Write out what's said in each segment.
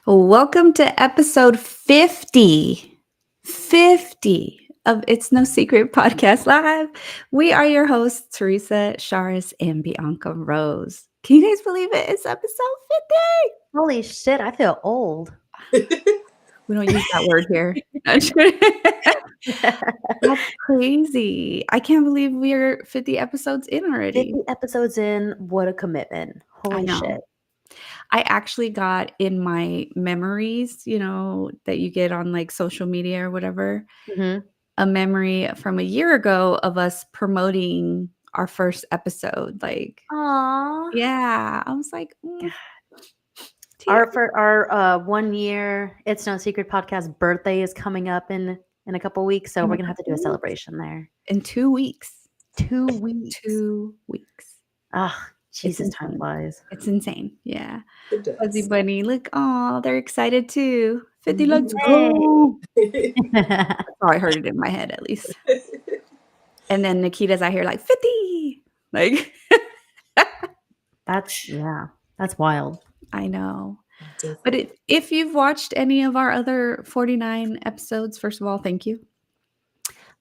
Welcome to episode 50. 50 of It's No Secret Podcast Live. We are your hosts, Teresa, Charis, and Bianca Rose. Can you guys believe it? It's episode 50. Holy shit, I feel old. We don't use that word here. That's crazy. I can't believe we're 50 episodes in already. 50 episodes in, what a commitment. I Holy know. shit. I actually got in my memories, that you get on like social media or whatever, a memory from a year ago of us promoting our first episode. Like, Aww. yeah, I was like, Our 1 year It's No Secret podcast birthday is coming up in a couple weeks, so In a we're gonna have to do a couple weeks? celebration there. In 2 weeks. 2 weeks. 2 weeks. Ah, Jesus, time insane. flies. It's insane. Yeah. It does. Fuzzy Bunny, look, oh, they're excited too. 50, Mhm. let's Hey. go. That's how I heard it in my head, at least. And then Nikita's out here like 50. Like, that's wild. I know. But Definitely. if you've watched any of our other 49 episodes, first of all, thank you.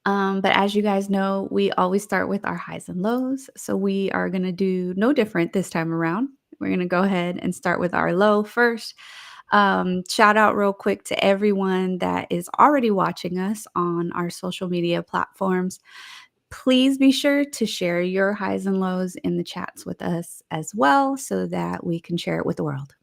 But as you guys know, we always start with our highs and lows. So we are going to do no different this time around. We're going to go ahead and start with our low first. Shout out real quick to everyone that is already watching us on our social media platforms. Please be sure to share your highs and lows in the chats with us as well so that we can share it with the world.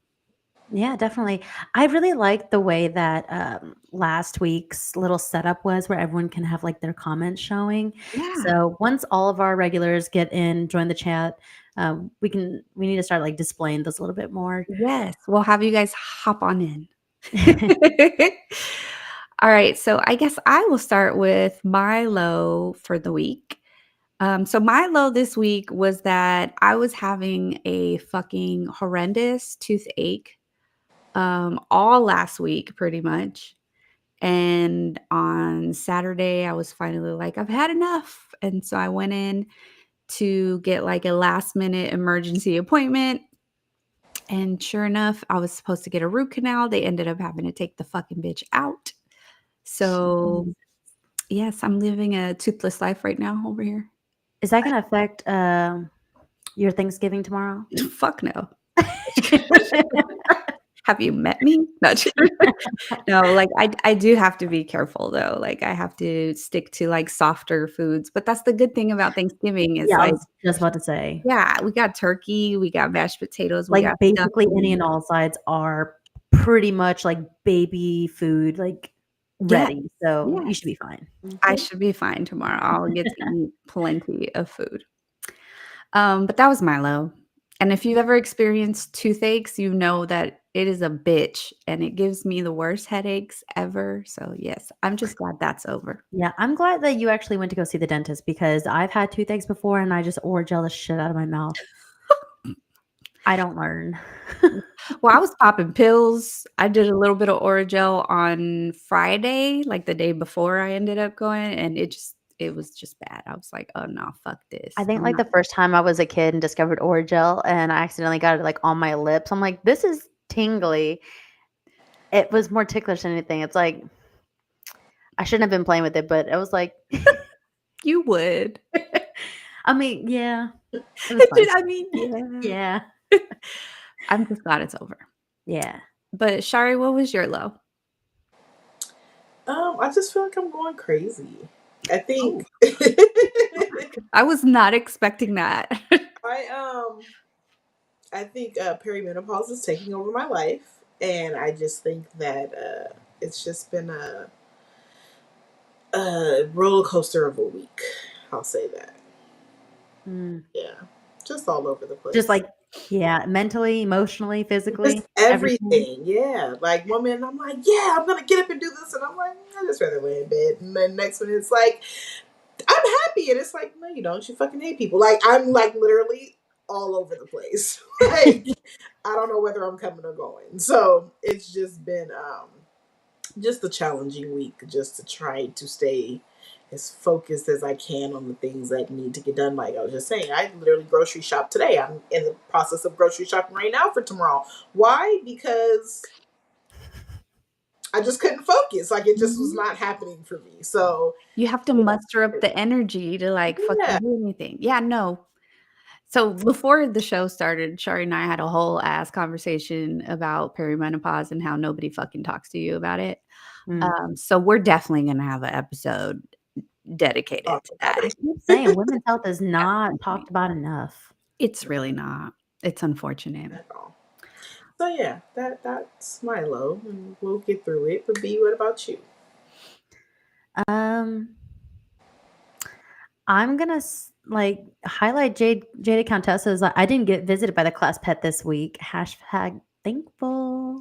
Yeah, definitely. I really like the way that last week's little setup was where everyone can have like their comments showing. Yeah. So once all of our regulars get in, join the chat, we need to start like displaying those a little bit more. Yes. We'll have you guys hop on in. All right. So I guess I will start with my low for the week. So my low this week was that I was having a fucking horrendous toothache all last week, pretty much. And on Saturday, I was finally like, I've had enough. And so I went in to get like a last minute emergency appointment. And sure enough, I was supposed to get a root canal. They ended up having to take the fucking bitch out. So, yes, I'm living a toothless life right now over here. Is that going to affect your Thanksgiving tomorrow? Fuck no. Have you met me? No, like I do have to be careful though. Like I have to stick to like softer foods. But that's the good thing about Thanksgiving is Yeah, I like, was just about to say. yeah, we got turkey, we got mashed potatoes, we Like got basically stuffing. any and all sides are pretty much like baby food, like ready. So you should be fine. I should be fine tomorrow. I'll get to eat plenty of food. But that was my low. And if you've ever experienced toothaches, you know that it is a bitch and it gives me the worst headaches ever. So yes, I'm just glad that's over. Yeah, I'm glad that you actually went to go see the dentist because I've had toothaches before and I just Orajel the shit out of my mouth. I don't learn. Well, I was popping pills. I did a little bit of Orajel on Friday, like the day before I ended up going, and it was just bad. I was like, oh no, fuck this. I think I'm like not- the first time I was a kid and discovered Orajel and I accidentally got it like on my lips. I'm like, this is tingly. It was more ticklish than anything. It's like I shouldn't have been playing with it, but it was like you would. I mean, yeah. It was fun. I mean, yeah. Yeah. I'm just glad it's over. Yeah. But Shari, what was your low? I just feel like I'm going crazy. I think I was not expecting that. I think perimenopause is taking over my life, and I just think that it's just been a roller coaster of a week. I'll say that. Yeah, just all over the place. Just like, yeah, mentally, emotionally, physically, just everything. Yeah, like one minute I'm like, yeah, I'm gonna get up and do this, and I'm like, I just rather lay in bed. And then next minute it's like, I'm happy, and it's like, no, you don't. You fucking hate people. Like I'm like literally all over the place. Like I don't know whether I'm coming or going. So it's just been just a challenging week, just to try to stay as focused as I can on the things that need to get done. Like I was just saying, I literally grocery shop today. I'm in the process of grocery shopping right now for tomorrow. Why? Because I just couldn't focus. Like it just was Mhm. not happening for me. So You have to yeah, muster up the energy to, like, yeah. fucking do anything. Yeah, no. So, before the show started, Shari and I had a whole ass conversation about perimenopause and how nobody fucking talks to you about it. Mm. So we're definitely gonna have an episode dedicated Talk to about that. I it keep saying women's health is At not some point. talked about enough. It's really not. It's unfortunate. at all. So yeah, that's my low, and we'll get through it. But B, what about you? Um, I'm gonna like highlight Jada Countessa's. Like, I didn't get visited by the class pet this week. Hashtag thankful.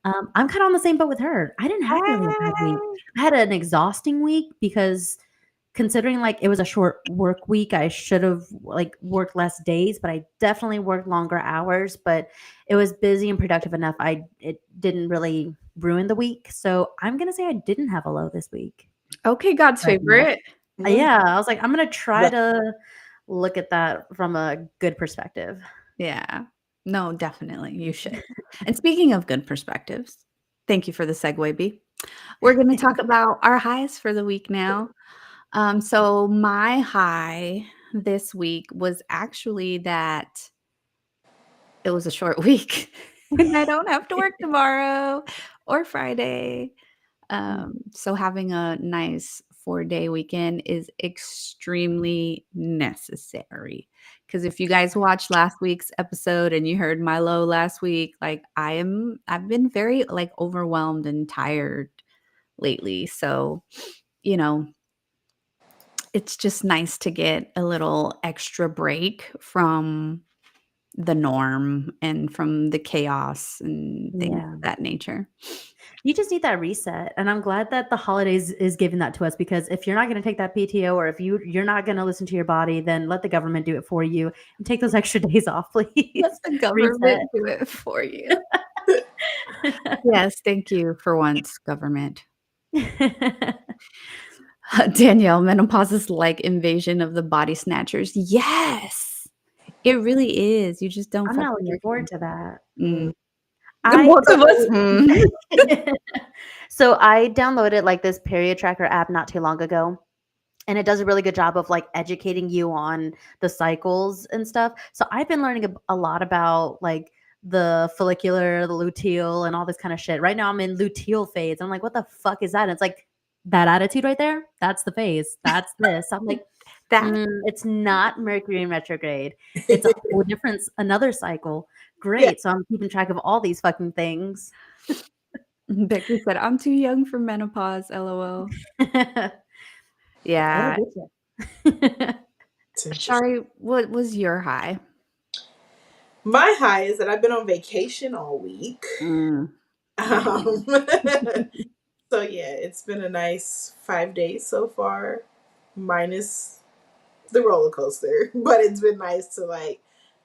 I'm kind of on the same boat with her. I didn't have really a bad week. Ah. I had an exhausting week because considering like it was a short work week, I should have like worked less days, but I definitely worked longer hours. But it was busy and productive enough. It didn't really ruin the week. So I'm gonna say I didn't have a low this week. Okay, God's But yeah. favorite. Yeah, I was like, I'm gonna try The- to look at that from a good perspective. Yeah. No, definitely, you should. And speaking of good perspectives, thank you for the segue, B. We're gonna talk about our highs for the week now. So my high this week was actually that it was a short week and I don't have to work tomorrow or Friday. So having a nice 4-day weekend is extremely necessary. Because if you guys watched last week's episode and you heard my low last week, like I've been very like overwhelmed and tired lately. So, you know, it's just nice to get a little extra break from the norm and from the chaos and things Yeah. of that nature. You just need that reset. And I'm glad that the holidays is giving that to us because if you're not going to take that PTO or if you're not going to listen to your body, then let the government do it for you and take those extra days off, please. Let the Reset. government do it for you. Yes, thank you for once, government. Danielle, menopause is like invasion of the body snatchers. Yes, it really is. You just don't I'm not fucking looking forward recognize to that. Mm. it. The I both of us. so I downloaded like this period tracker app not too long ago. And it does a really good job of like educating you on the cycles and stuff. So I've been learning a lot about like the follicular, the luteal, and all this kind of shit. Right now I'm in luteal phase. I'm like, what the fuck is that? And it's like that attitude right there. That's the phase. That's this. I'm like, That it's not Mercury in retrograde. It's a whole different, another cycle. Yeah. Great. So I'm keeping track of all these fucking things. Becky said, "I'm too young for menopause." LOL. It'll Yeah. get you. It's interesting. Shari, what was your high? My high is that I've been on vacation all week. Mm. Um, so yeah, it's been a nice 5 days so far, minus the roller coaster. But it's been nice to like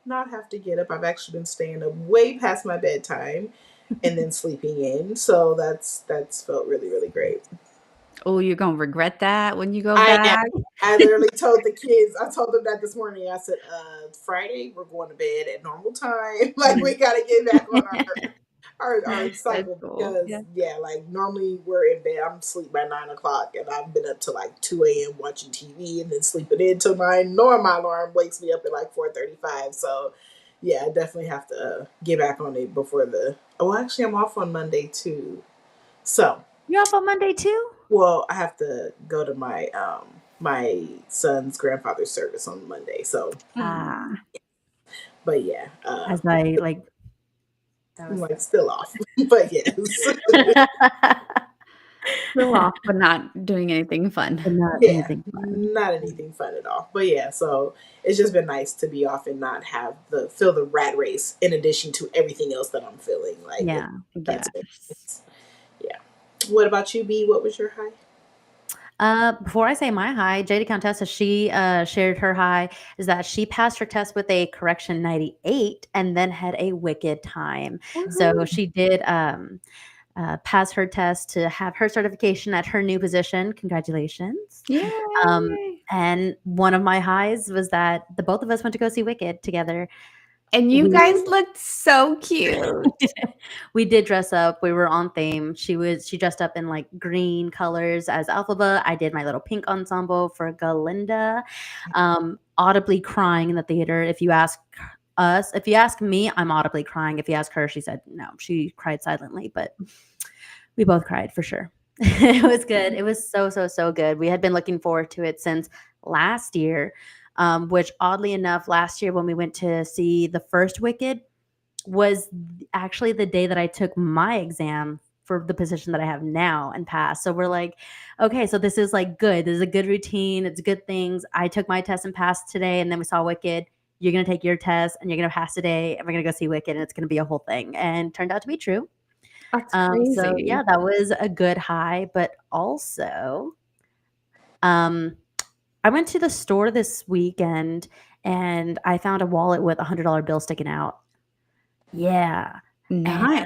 not have to get up. I've actually been staying up way past my bedtime and then sleeping in. So that's felt really, really great. Oh, you're gonna regret that when you go I am. back? I literally told the kids, I told them that this morning. I said, Friday, we're going to bed at normal time. Like, we got to get back on our That's cycle cool. because, Yeah. yeah, like, normally we're in bed. I'm asleep by 9 o'clock, and I've been up to like 2 a.m. watching TV and then sleeping in till 9. Nor my alarm wakes me up at like 4:35. So, yeah, I definitely have to get back on it before the. Oh, actually, I'm off on Monday too. So, You're off on Monday too? well, I have to go to my son's grandfather's service on Monday. So, Ah, Mm. but yeah, as I like that I'm was like still off. But yes, Still off, but not doing anything fun. not yeah, anything fun. not anything fun at all. But yeah, so it's just been nice to be off and not have the feel the rat race in addition to everything else that I'm feeling. Like Yeah. that's been Yes. nice. Yeah. What about you, B? What was your high? Before I say my high, Jada Countessa, she shared her high is that she passed her test with a correction 98 and then had a wicked time. So she did pass her test to have her certification at her new position. Congratulations. Um, Yay. and one of my highs was that the both of us went to go see Wicked together. And you We guys looked so cute. we did dress up. We were on theme. She dressed up in like green colors as Alphaba. I did my little pink ensemble for Galinda. Audibly crying in the theater. If you ask me, I'm audibly crying. If you ask her, she said no. She cried silently, but we both cried for sure. It was good. It was so, so, so good. We had been looking forward to it since last year, which oddly enough, last year when we went to see the first Wicked was actually the day that I took my exam for the position that I have now and passed. So we're like, okay, so this is like good. This is a good routine. It's good things. I took my test and passed today, and then we saw Wicked. You're going to take your test and you're going to pass today, and we're going to go see Wicked, and it's going to be a whole thing. And turned out to be true. That's So crazy. yeah, that was a good high, but also, um, I went to the store this weekend and I found a wallet with $100 bill sticking out. Yeah, and Nice.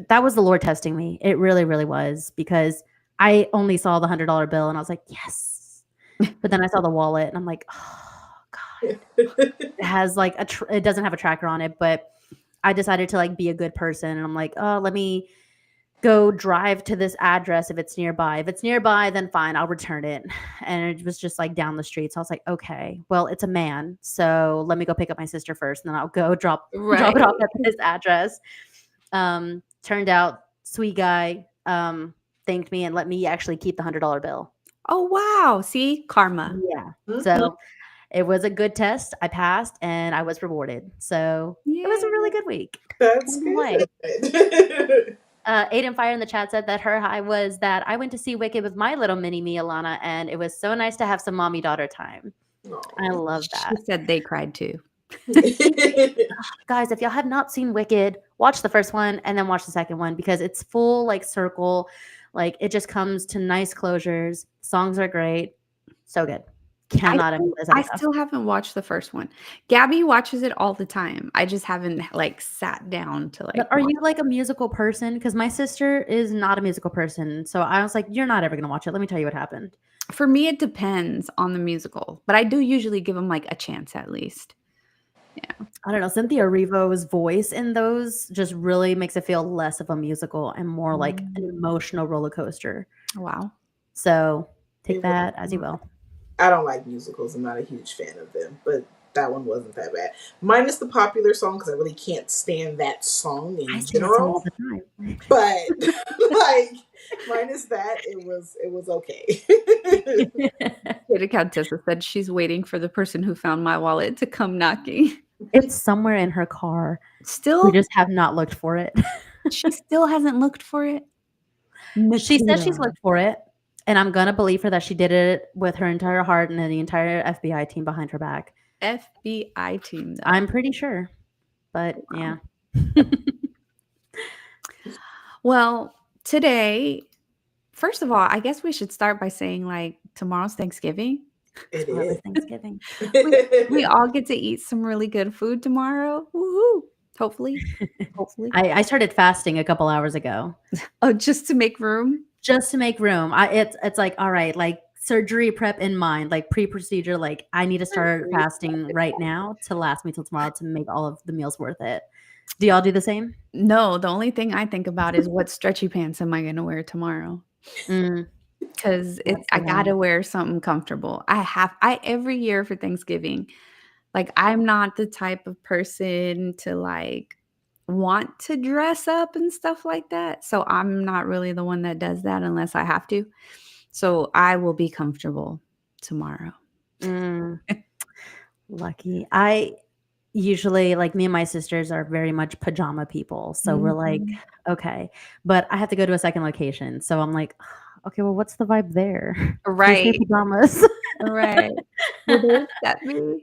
that was the Lord testing me. It really, really was because I only saw the $100 bill and I was like, yes. But then I saw the wallet and I'm like, oh God, it has like it doesn't have a tracker on it, but I decided to like be a good person and I'm like, oh, let me go drive to this address if it's nearby. If it's nearby, then fine, I'll return it. And it was just like down the street. So I was like, okay, well, it's a man. So let me go pick up my sister first and then I'll go drop Right. it off at this address. Turned out sweet guy thanked me and let me actually keep the $100 bill. Oh, wow. See? Karma. Yeah. So it was a good test. I passed and I was rewarded. So it was a really good week. That's good. Aiden Fire in the chat said that her high was that I went to see Wicked with my little mini me, Alana, and it was so nice to have some mommy daughter time. Aww. I love that. She said they cried too. Guys, if y'all have not seen Wicked, watch the first one and then watch the second one because it's full like circle. Like it just comes to nice closures. Songs are great. So good. Cannot emphasize that I enough. still haven't watched the first one. Gabby watches it all the time. I just haven't like sat down to like. But are you like a musical person? Because my sister is not a musical person. So I was like, you're not ever going to watch it. Let me tell you what happened. For me, it depends on the musical, but I do usually give them like a chance at least. Yeah. I don't know. Cynthia Erivo's voice in those just really makes it feel less of a musical and more like an emotional roller coaster. Wow. So take that as you will. I don't like musicals. I'm not a huge fan of them, but that one wasn't that bad. Minus the popular song because I really can't stand that song in general. All the time. But like minus that, it was okay. The Countess said she's waiting for the person who found my wallet to come knocking. It's somewhere in her car. Still, we just have not looked for it. She still hasn't looked for it. She says she's looked for it. And I'm going to believe her that she did it with her entire heart and then the entire FBI team behind her back. FBI team, though. I'm pretty sure. But yeah. Well, today, first of all, I guess we should start by saying like tomorrow's Thanksgiving. It is Thanksgiving. we all get to eat some really good food tomorrow. Woohoo! Hopefully. I started fasting a couple hours ago. Oh, just to make room? Just to make room. It's like, all right, like surgery prep in mind, like pre-procedure, like I need to start fasting right now to last me till tomorrow to make all of the meals worth it. Do y'all do the same? No, the only thing I think about is what stretchy pants am I going to wear tomorrow? Because I gotta wear something comfortable. I every year for Thanksgiving, like I'm not the type of person to like want to dress up and stuff like that. So I'm not really the one that does that unless I have to. So I will be comfortable tomorrow. Lucky. I usually, like, me and my sisters are very much pajama people. So we're like, okay, but I have to go to a second location. So I'm like, okay, well, what's the vibe there? Right. Pajamas. Right. That me?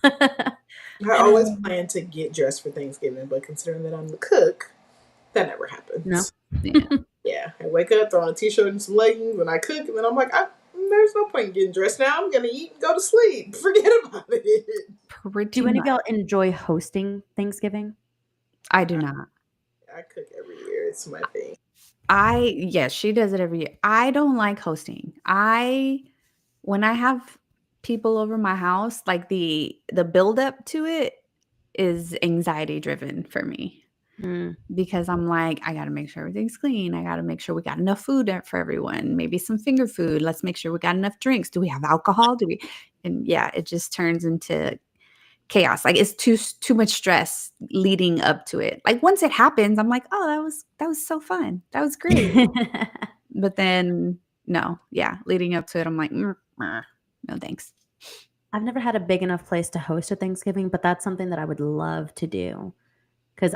I always plan to get dressed for Thanksgiving, but considering that I'm the cook, that never happens. No. Yeah. I wake up, throw on a t-shirt and some leggings, and I cook, and then I'm like, there's no point in getting dressed now. I'm gonna eat and go to sleep. Forget about it. Do any of y'all enjoy hosting Thanksgiving? I do not. I cook every year. It's my thing. Yes, she does it every year. I don't like hosting. When I have people over my house, like the build up to it is anxiety driven for me. Mm. Because I'm like, I gotta make sure everything's clean. I gotta make sure we got enough food for everyone. Maybe some finger food. Let's make sure we got enough drinks. Do we have alcohol? Do we? And yeah, it just turns into chaos. Like it's too much stress leading up to it. Like once it happens, I'm like, oh, that was so fun. That was great. But then no, yeah, leading up to it, I'm like, no thanks. I've never had a big enough place to host a Thanksgiving, but that's something that I would love to do. Because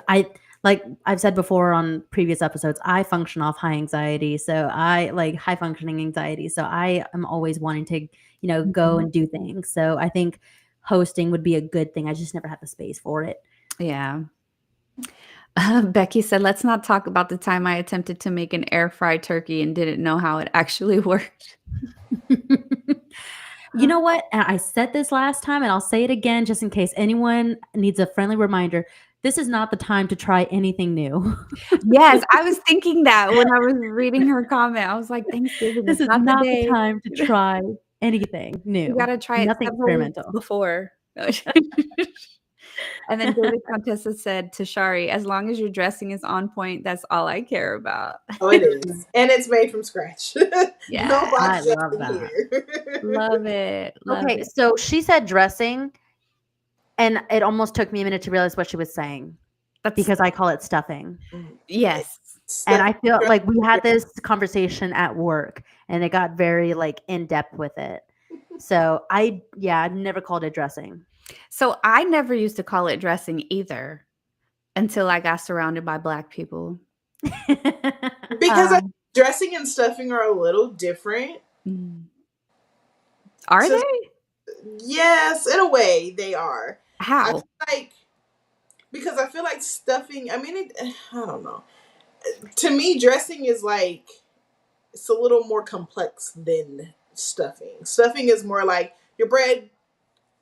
like I've said before on previous episodes, I function off high anxiety. So I like high functioning anxiety. So I am always wanting to, go and do things. So I think hosting would be a good thing. I just never had the space for it. Yeah. Becky said, let's not talk about the time I attempted to make an air fried turkey and didn't know how it actually worked. You know what? And I said this last time and I'll say it again just in case anyone needs a friendly reminder. This is not the time to try anything new. Yes, I was thinking that when I was reading her comment. I was like, Thanksgiving This is is not the not the day. time to try anything new. You gotta try it Nothing several weeks experimental. before. And then David Contessa said to Shari, as long as your dressing is on point, that's all I care about. Oh, it is. And it's made from scratch. Yeah. No I box love dressing that. here. Love it. Love Okay, it. so she said dressing, and it almost took me a minute to realize what she was saying That's because I call it stuffing. yes. And I feel Stuffing like we had this conversation at work and it got very like in depth with it. So I've never called it dressing. So I never used to call it dressing either until I got surrounded by Black people. because dressing and stuffing are a little different. Are So- they? Yes, in a way they are. I How? feel like because I feel like stuffing. I mean, I don't know. To me, dressing is like it's a little more complex than stuffing. Stuffing is more like your bread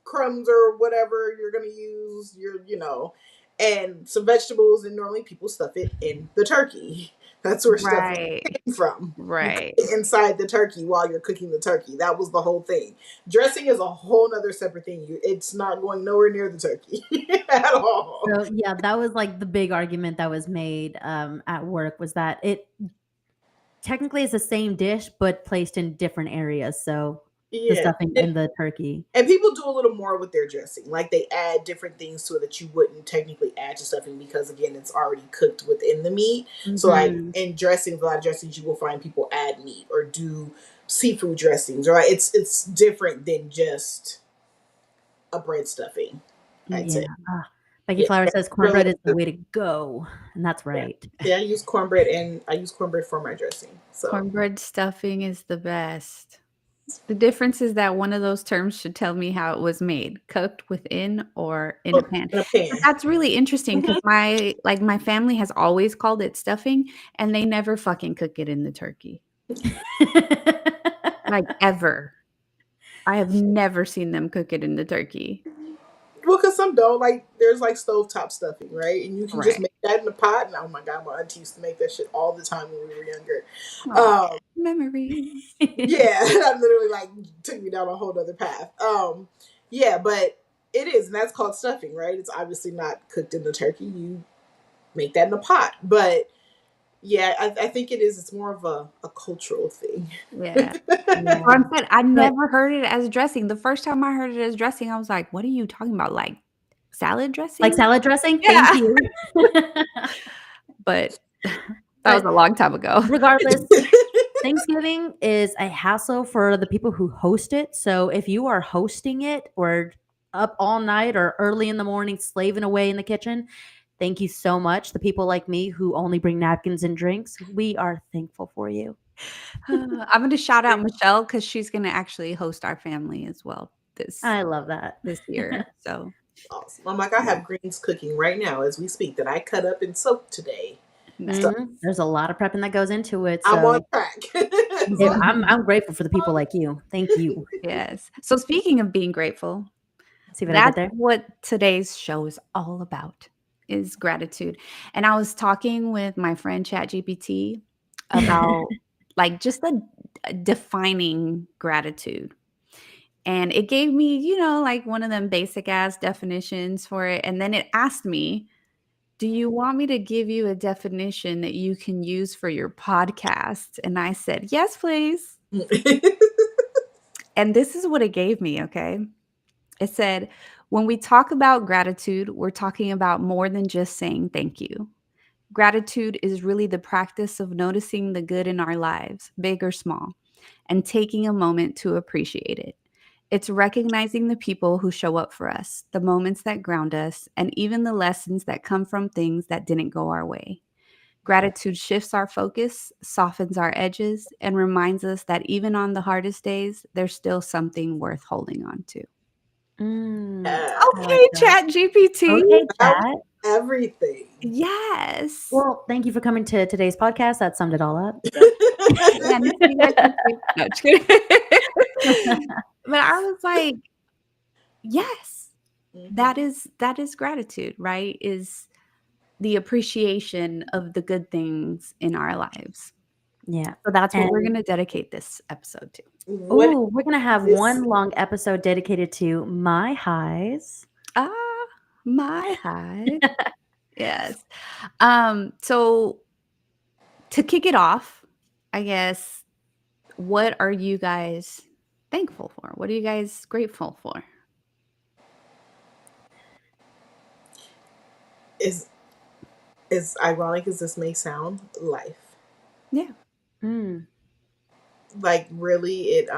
crumbs or whatever you're gonna use. And some vegetables, and normally people stuff it in the turkey. That's where stuffing Right. came from. You Right. put it inside the turkey while you're cooking the turkey. That was the whole thing. Dressing is a whole nother separate thing. It's not going nowhere near the turkey at all. So yeah, that was like the big argument that was made at work was that it technically is the same dish but placed in different areas. So the Yeah. stuffing in the turkey. And people do a little more with their dressing. Like they add different things to it that you wouldn't technically add to stuffing because again it's already cooked within the meat. So like in dressings, a lot of dressings you will find people add meat or do seafood dressings, right? It's different than just a bread stuffing, I'd say. Becky Flower says cornbread is the way to go. And that's right. Yeah, I use cornbread for my dressing. So Cornbread stuffing is the best. The difference is that one of those terms should tell me how it was made, cooked within or in a pan. in a pan. That's really interesting because my family has always called it stuffing and they never fucking cook it in the turkey. Like ever. I have never seen them cook it in the turkey. Well, because some don't. Like, there's like stovetop stuffing, right? And you can just Right. make that in the pot. And oh my God, my auntie used to make that shit all the time when we were younger. Memories. Yeah, that literally like took me down a whole other path. Yeah, but it is, and that's called stuffing, right? It's obviously not cooked in the turkey. You make that in a pot. But yeah, I think it is. It's more of a cultural thing. Yeah. I never heard it as dressing. The first time I heard it as dressing, I was like, what are you talking about? Like salad dressing? Like salad dressing? Yeah. Thank you. But that was a long time ago. Regardless, Thanksgiving is a hassle for the people who host it. So if you are hosting it or up all night or early in the morning slaving away in the kitchen, thank you so much. The people like me who only bring napkins and drinks, we are thankful for you. I'm going to shout out Michelle because she's going to actually host our family as well I love that. this year. So awesome. I'm like, I have greens cooking right now as we speak that I cut up and soaked today. So there's a lot of prepping that goes into it. So I'm on track. I'm grateful for the people like you. Thank you. yes. So speaking of being grateful, See what I did that's there? what today's show is all about, is gratitude. And I was talking with my friend ChatGPT about like just defining gratitude. And it gave me, like one of them basic ass definitions for it. And then it asked me, do you want me to give you a definition that you can use for your podcast? And I said, yes, please. And this is what it gave me, okay? It said, when we talk about gratitude, we're talking about more than just saying thank you. Gratitude is really the practice of noticing the good in our lives, big or small, and taking a moment to appreciate it. It's recognizing the people who show up for us, the moments that ground us, and even the lessons that come from things that didn't go our way. Gratitude shifts our focus, softens our edges, and reminds us that even on the hardest days, there's still something worth holding on to. Yeah, I like Okay, that. Chat GPT. Okay, that was chat. everything. Yes. Well, thank you for coming to today's podcast. That summed it all up. Anything I can say. No, just kidding. But I was like, yes, Mhm. that is gratitude, right? Is the appreciation of the good things in our lives. Yeah. So that's what we're And going to dedicate this episode to. What oh, we're gonna have is one long episode dedicated to my highs. Ah, my high. Yes. So to kick it off, I guess, what are you guys thankful for? What are you guys grateful for? is as ironic as this may sound, life. Yeah. Mm, Like really, it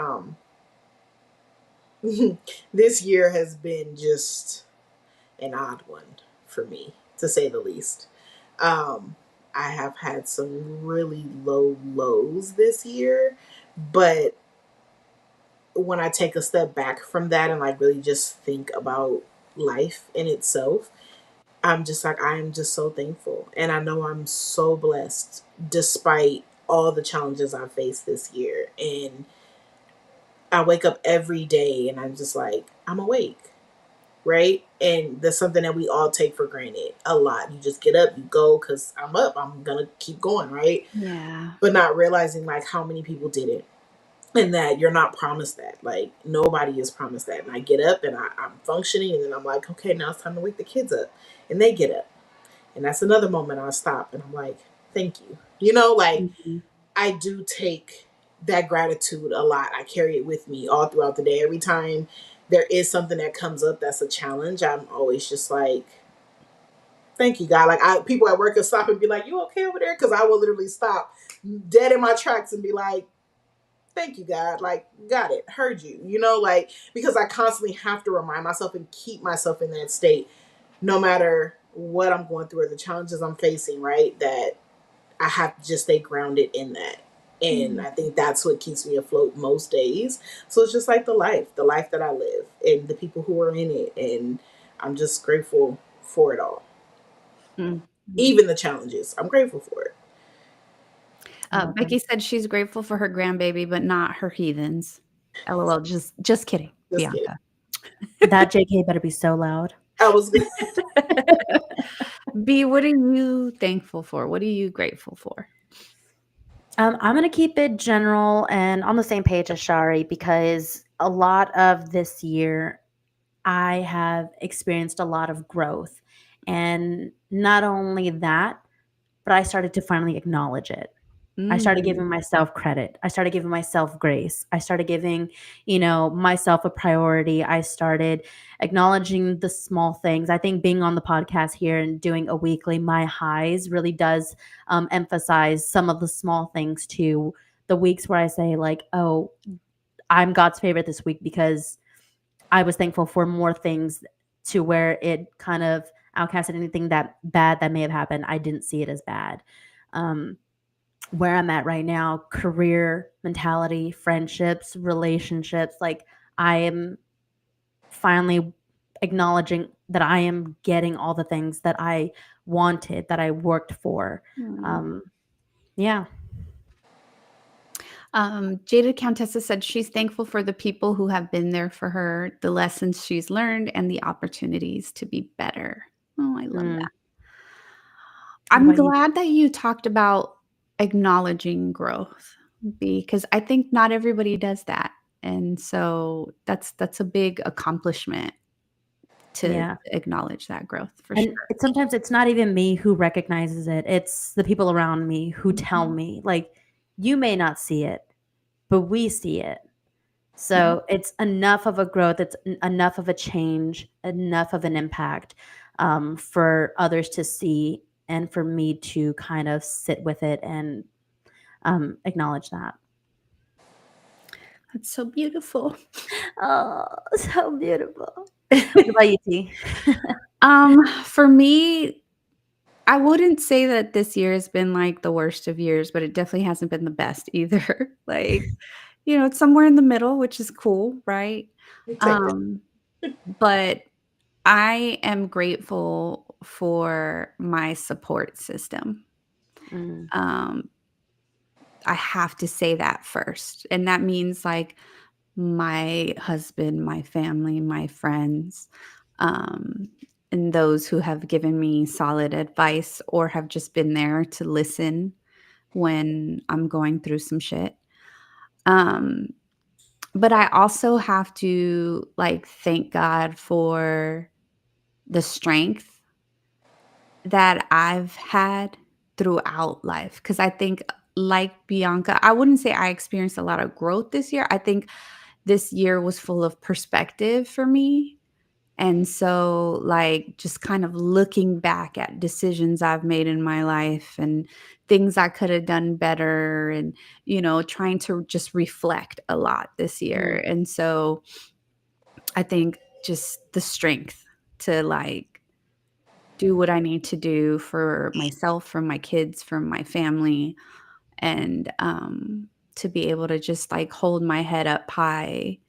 this year has been just an odd one for me, to say the least. Um, I have had some really low lows this year, but when I take a step back from that and like really just think about life in itself, I'm just like, I am just so thankful. And I know I'm so blessed despite all the challenges I've faced this year. And I wake up every day and I'm just like, I'm awake, right? And that's something that we all take for granted a lot. You just get up, you go, because I'm up, I'm going to keep going, right? Yeah. But not realizing like how many people didn't. And that you're not promised that. Like nobody is promised that. And I get up and I'm functioning, and then I'm like, okay, now it's time to wake the kids up. And they get up. And that's another moment I stop and I'm like, thank you. Like mhm. I do take that gratitude a lot. I carry it with me all throughout the day. Every time there is something that comes up that's a challenge, I'm always just like, thank you, God. Like people at work will stop and be like, you okay over there? Because I will literally stop dead in my tracks and be like, thank you, God. Like, got it, heard you. Like because I constantly have to remind myself and keep myself in that state, no matter what I'm going through or the challenges I'm facing. Right, that I have to just stay grounded in that. And Mm. I think that's what keeps me afloat most days. So it's just like the life that I live and the people who are in it. And I'm just grateful for it all. Mm. Even the challenges, I'm grateful for it. I love that. Becky said she's grateful for her grandbaby, but not her heathens. LOL. Just kidding, Just kidding. Bianca. That JK better be so loud. I was B, what are you thankful for? What are you grateful for? I'm gonna keep it general and on the same page as Shari because a lot of this year I have experienced a lot of growth. And not only that, but I started to finally acknowledge it. I started Mm. giving myself credit. I started giving myself grace. I started giving, myself a priority. I started acknowledging the small things. I think being on the podcast here and doing a weekly My Highs really does emphasize some of the small things too. The weeks where I say, like, oh, I'm God's favorite this week because I was thankful for more things to where it kind of outcasted anything that bad that may have happened. I didn't see it as bad. Um, where I'm at right now, career, mentality, friendships, relationships, like I am finally acknowledging that I am getting all the things that I wanted, that I worked for. Mm. Um, yeah. Jaded Countessa said she's thankful for the people who have been there for her, the lessons she's learned, and the opportunities to be better. Oh, I love Mm. that. What I'm about you? glad that you talked about acknowledging growth because I think not everybody does that. And so that's a big accomplishment to Yeah. acknowledge that growth for And sure. sometimes it's not even me who recognizes it. It's the people around me who tell Mhm. me, like, you may not see it, but we see it. Yeah, So it's enough of a growth, it's enough of a change, enough of an impact for others to see and for me to kind of sit with it and acknowledge that. that's so beautiful. Oh, so beautiful. What about you, T? For me, I wouldn't say that this year has been, like, the worst of years, but it definitely hasn't been the best either. Like, it's somewhere in the middle, which is cool, right? You take that. Um, but I am grateful for my support system. Mm, Um, I have to say that first, and that means, like, my husband, my family, my friends, um, and those who have given me solid advice or have just been there to listen when I'm going through some shit. Um, but I also have to, like, thank God for the strength that I've had throughout life. Because I think, like Bianca, I wouldn't say I experienced a lot of growth this year. I think this year was full of perspective for me. And so, like, just kind of looking back at decisions I've made in my life and things I could have done better, and, trying to just reflect a lot this mm, year. And so I think just the strength to, like, do what I need to do for myself, for my kids, for my family, and to be able to just, like, hold my head up high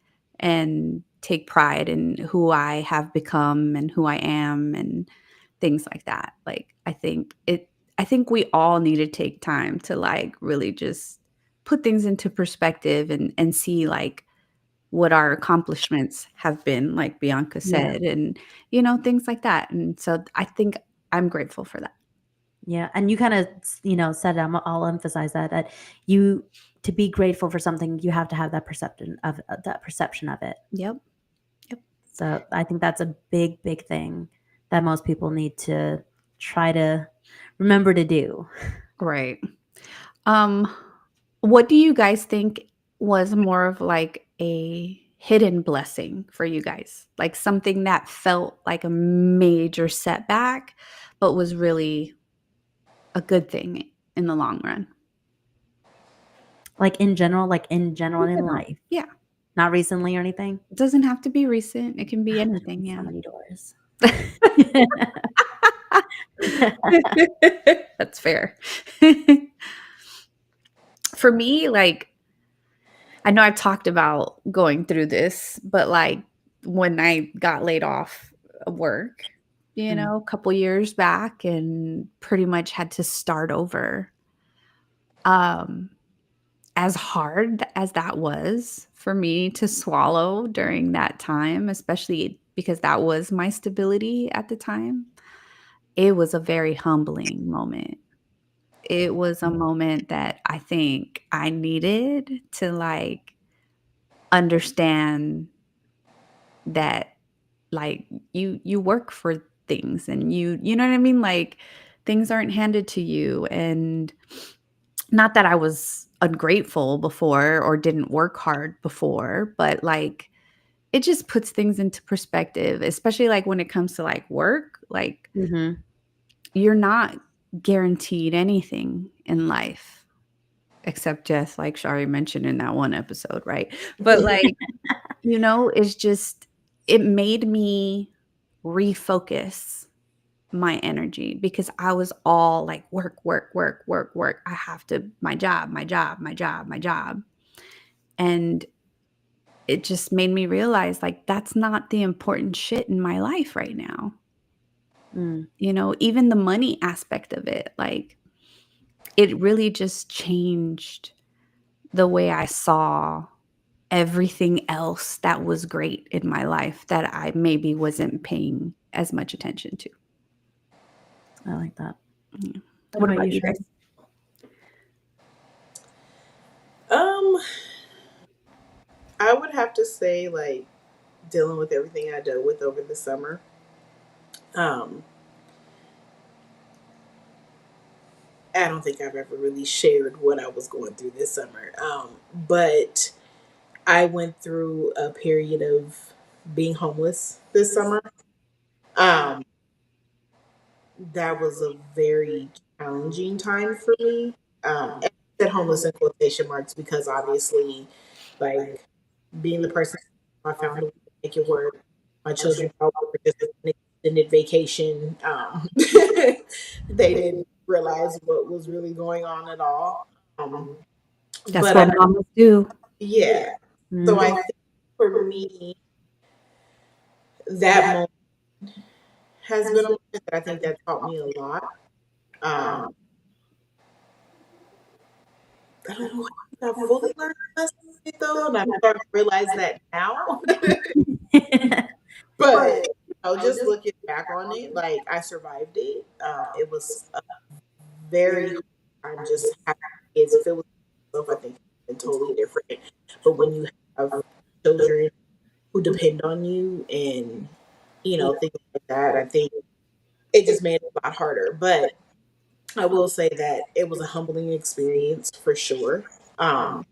and take pride in who I have become and who I am and things like that. Like, I think we all need to take time to, like, really just put things into perspective and see, like, what our accomplishments have been, like Bianca yeah. said, and things like that. And so I think I'm grateful for that. Yeah, and you kind of, said, I'll emphasize that you, to be grateful for something, you have to have that perception of it. Yep. Yep. So I think that's a big, big thing that most people need to try to remember to do. Right. Um, what do you guys think was more of, like, a hidden blessing for you guys? Like, something that felt like a major setback, but was really a good thing in the long run? Like in general In in general. life, Yeah. not recently or anything. It doesn't have to be recent. It can be There's anything. been so Yeah. many doors. That's fair. For me, like, I know I've talked about going through this, but, like, when I got laid off of work, Mm, a couple years back and pretty much had to start over. Um, as hard as that was for me to swallow during that time, especially because that was my stability at the time, it was a very humbling moment. It was a mm, moment that I think I needed to, like, understand that, like, you work for things, and you know what I mean? Like, things aren't handed to you, and not that I was ungrateful before or didn't work hard before, but, like, it just puts things into perspective, especially, like, when it comes to, like, work. Like, mhm. you're not guaranteed anything in life except death, like Shari mentioned in that one episode, right? But, like, it's just, it made me refocus my energy because I was all like, work, work, work, work, work. I have to, my job, my job, my job, my job. And it just made me realize, like, that's not the important shit in my life right now. Mm, Even the money aspect of it, like, it really just changed the way I saw everything else that was great in my life that I maybe wasn't paying as much attention to. I like that. Yeah. What What about about you, you Shari? guys? Um, I would have to say, like, dealing with everything I dealt with over the summer. Um, I don't think I've ever really shared what I was going through this summer. But I went through a period of being homeless this summer. Um, that was a very challenging time for me. And I said homeless in quotation marks because obviously, like, being the person I found a way to make it work. My children thought we were just an extended vacation. They didn't realize what was really going on at all. Um, That's but what mamas do. yeah, so I Mm. think for me, that moment has been a moment that I think that taught me a lot. Um, I don't know if I fully learned the lesson though, and I'm starting to realize that now. But just looking back on it, like I survived it. It was a very hard time just having kids. If it was myself, I think it's been totally different. But when you have children who depend on you and things like that, I think it just made it a lot harder. But I will say that it was a humbling experience for sure. Um,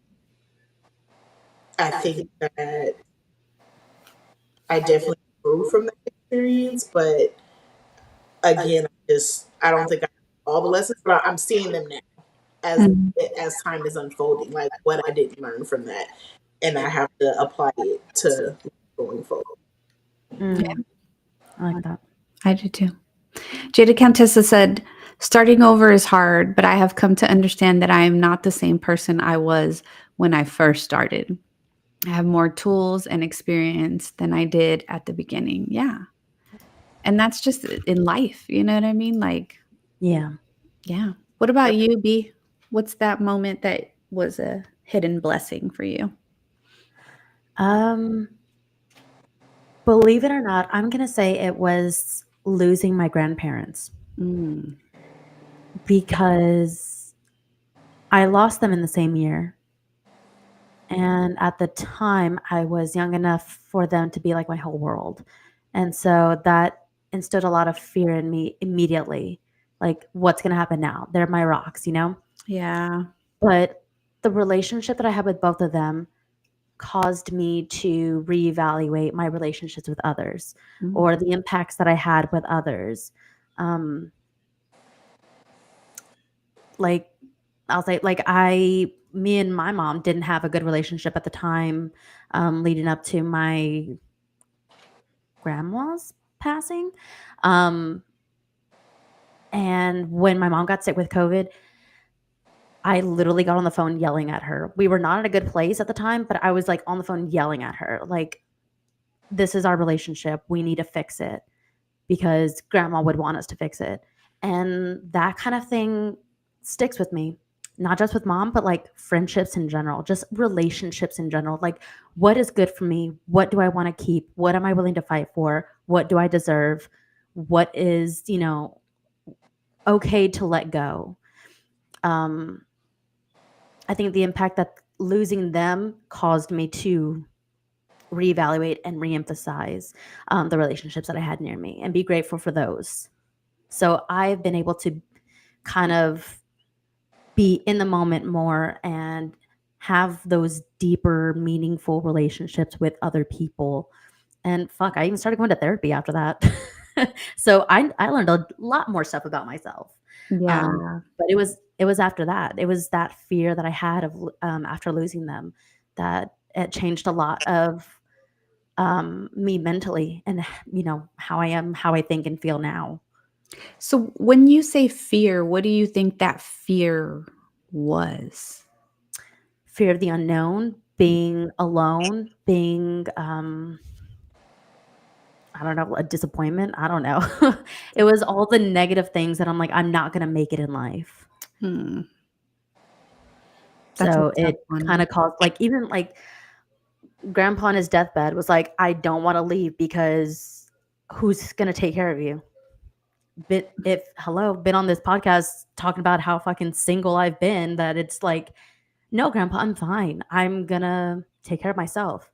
I think that I definitely grew from that experience, but again, I don't think I have all the lessons, but I'm seeing them now as Mm. time is unfolding, like what I didn't learn from that, and I have to apply it to going forward. Mm. I like that. I do too. Jada Countessa said, starting over is hard, but I have come to understand that I am not the same person I was when I first started. I have more tools and experience than I did at the beginning. Yeah. And that's just in life. You know what I mean? Like, Yeah. yeah. What about you, B? What's that moment that was a hidden blessing for you? Um, Believe it or not, I'm gonna say it was losing my grandparents Mm, because I lost them in the same year. And at the time, I was young enough for them to be like my whole world. And so that instilled a lot of fear in me immediately. Like, what's going to happen now? They're my rocks, you know? yeah. But the relationship that I had with both of them caused me to reevaluate my relationships with others Mm, or the impacts that I had with others. Um, like, I'll say, like, me and my mom didn't have a good relationship at the time, leading up to my grandma's passing. Um, and when my mom got sick with COVID, I literally got on the phone yelling at her. We were not in a good place at the time, but I was like on the phone yelling at her, like, this is our relationship. We need to fix it because grandma would want us to fix it. And that kind of thing sticks with me, not just with mom, but like friendships in general, just relationships in general. Like, what is good for me? What do I want to keep? What am I willing to fight for? What do I deserve? What is, okay to let go? Um, I think the impact that losing them caused me to reevaluate and reemphasize the relationships that I had near me and be grateful for those. So I've been able to kind of be in the moment more and have those deeper, meaningful relationships with other people. And fuck, I even started going to therapy after that. So I learned a lot more stuff about myself. yeah. But it was after that. It was that fear that I had of after losing them that it changed a lot of me mentally and how I am, how I think and feel now. So when you say fear, what do you think that fear was? Fear of the unknown, being alone, being I don't know, a disappointment. I don't know. It was all the negative things that I'm like, I'm not gonna make it in life. Hmm. That's a So tough it kind one. of caused like even like grandpa on his deathbed was like, I don't want to leave because who's gonna take care of you? Been on this podcast talking about how fucking single I've been that it's like, no, grandpa, I'm fine. I'm gonna take care of myself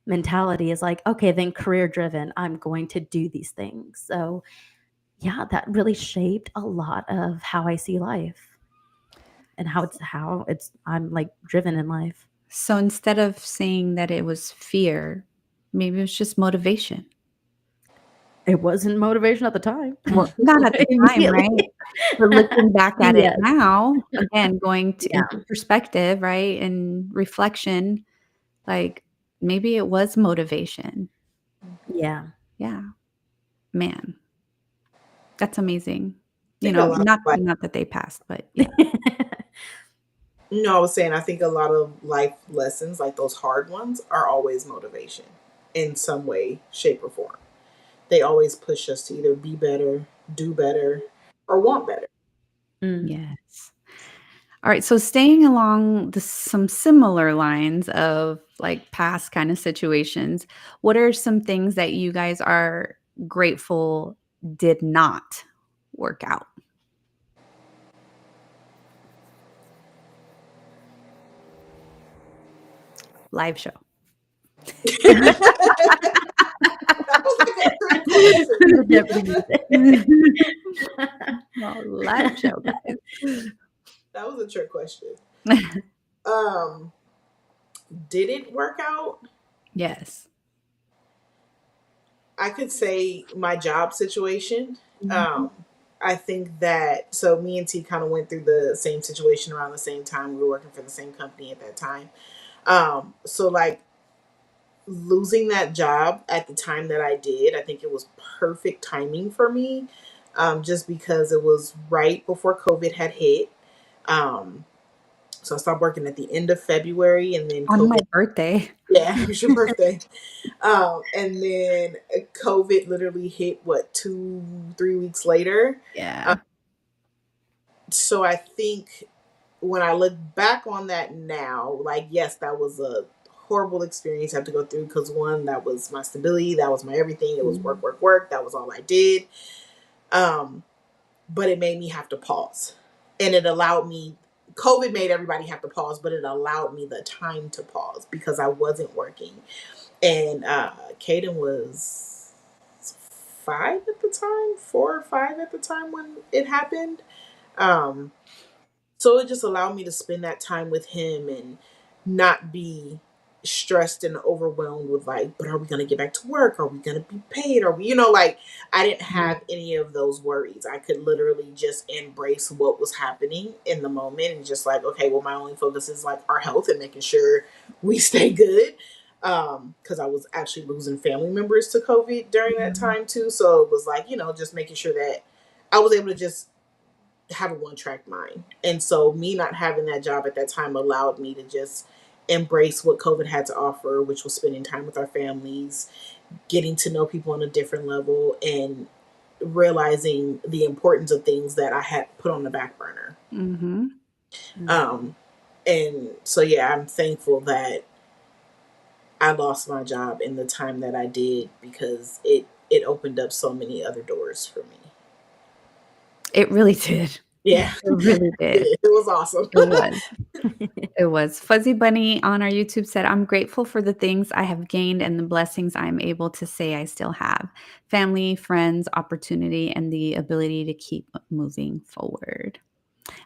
mentality is like, okay, then career driven, I'm going to do these things. So yeah, that really shaped a lot of how I see life and how it's I'm like driven in life. So instead of saying that it was fear, maybe it was just motivation. It wasn't motivation at the time. Well, not at the time, Immediately. right? But looking back at it Yes. now, again, going to Yeah. into perspective, right, and reflection, like, maybe it was motivation. Yeah. Yeah. Man, that's amazing. I think a lot of like, Not that they passed, but yeah. I was saying, I think a lot of life lessons, like those hard ones, are always motivation in some way, shape, or form. They always push us to either be better, do better, or want better. Mm. Yes. All right, so staying along some similar lines of, like, past kind of situations, what are some things that you guys are grateful did not work out? Live show. That was like a trick question. The Jeopardy music. Well, live show, guys. That was a trick question. Um, did it work out? Yes. I could say my job situation. Mhm. I think that so me and T kind of went through the same situation around the same time. We were working for the same company at that time. So like losing that job at the time that I did, I think it was perfect timing for me. Just because it was right before COVID had hit. Um, so I stopped working at the end of February, and then On my COVID. birthday. Yeah, it was your birthday. And then COVID literally hit, what, 2, 3 weeks later. Uh, Yeah. so I think when I look back on that now, like, yes, that was a horrible experience I have to go through because one, that was my stability, that was my everything. It was work, work, work. That was all I did. Um, but it made me have to pause. And it allowed me, COVID made everybody have to pause, but it allowed me the time to pause because I wasn't working. And Caden was 5 at the time, 4 or 5 at the time when it happened. Um, so it just allowed me to spend that time with him and not be stressed and overwhelmed with like, but are we going to get back to work? Are we going to be paid? Are we, like, I didn't have any of those worries. I could literally just embrace what was happening in the moment and just like, okay, well, my only focus is like our health and making sure we stay good. Because I was actually losing family members to COVID during that time too. So it was like, just making sure that I was able to just have a one track mind. And so me not having that job at that time allowed me to just embrace what COVID had to offer, which was spending time with our families, getting to know people on a different level, and realizing the importance of things that I had put on the back burner. Mm-hmm. Um, and so, yeah, I'm thankful that I lost my job in the time that I did because it opened up so many other doors for me. It really did. Yeah, It really did. it was awesome. It was. It was. Fuzzy Bunny on our YouTube said, I'm grateful for the things I have gained and the blessings I'm able to say I still have. Family, friends, opportunity, and the ability to keep moving forward.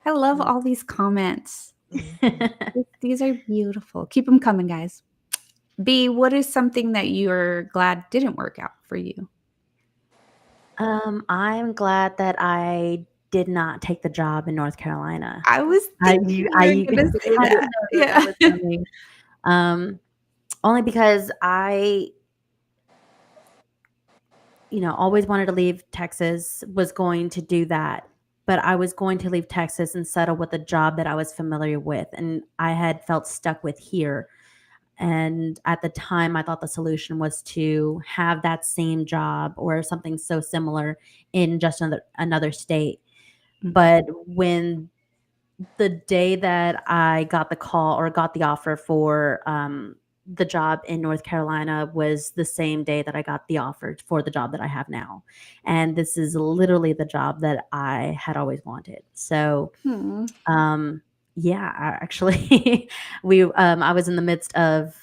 I love all these comments. These are beautiful. Keep them coming, guys. B, what is something that you're glad didn't work out for you? I'm glad that I did not take the job in North Carolina. I was thinking you were I gonna say kind of that. know that Yeah. was coming. Only because I, always wanted to leave Texas, was going to do that. But I was going to leave Texas and settle with a job that I was familiar with. And I had felt stuck with here. And at the time, I thought the solution was to have that same job or something so similar in just another state. But when the day that I got the call or got the offer for the job in North Carolina was the same day that I got the offer for the job that I have now. And this is literally the job that I had always wanted. So Hmm. um, Yeah, actually, I was in the midst of